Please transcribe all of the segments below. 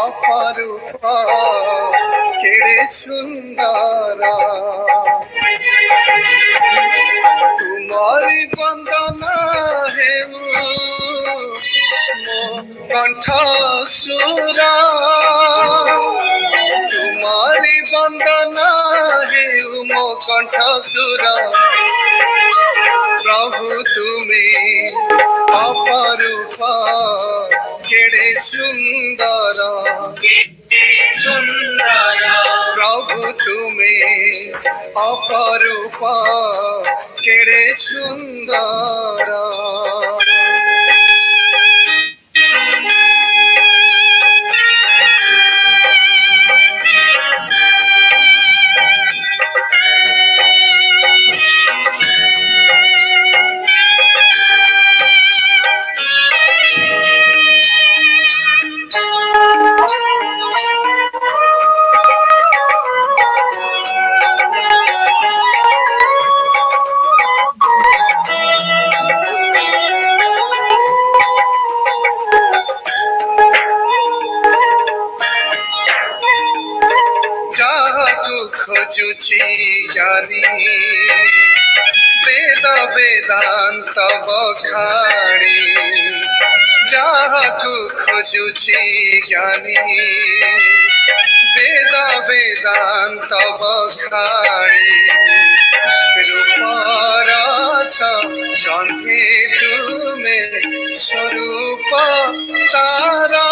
अपरूपा केड़े सुंदरा तुम्हारी वंदना है मो कंठ सुरा तुम्हारी वंदना है मो कंठ सुरा प्रभु तुम्हें अपरूपा केड़े सुंदरा प्रभु तुम्हें अपरूपा केड़े सुंदरा खोजुची ज्ञानी वेद वेदांत बखाणी जहाकू खोजुची ज्ञानी वेद वेदांत बखाणी रूपरस गंधे तुमे स्वरूप तारा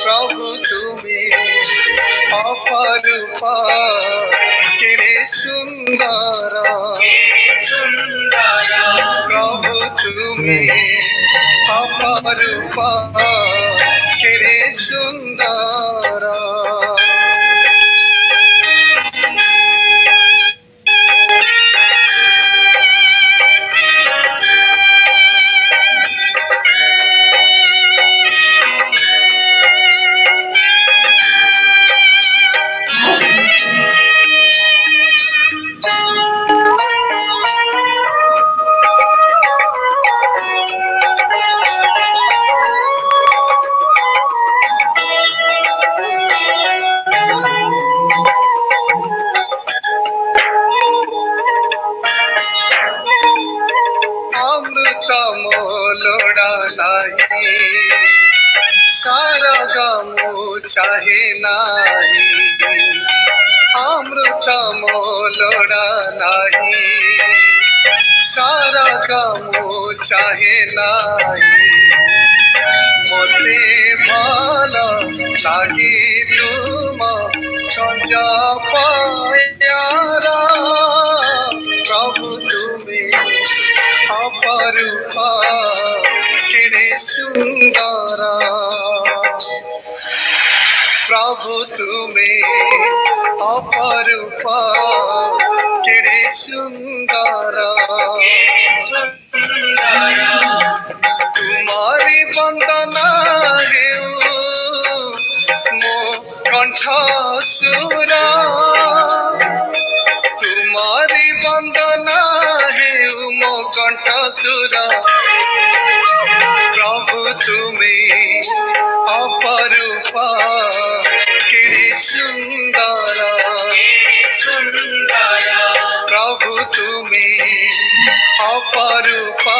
प्रभु तुम्हें अपरूपा केड़े सुंदरा प्रभु तुम्हें अपरूपा केड़े सुंदरा सारा गामो चाहे नाही अमृत मोलोड़ा नाही सारा गामो चाहे नाही मोते भाला लागे तुम संजा पायारा प्रभु तुम्हें अपरूपा केड़े सुंदरा प्रभु तुम्हें अपरूपा केड़े सुंदरा तुम्हारी वंदना है मो कंठ सुरा तुम्हारी वंदना है मो कंठ सुरा प्रभु तुम्हें अपरूपा केड़े सुंदरा प्रभु तुम्हें अपरूपा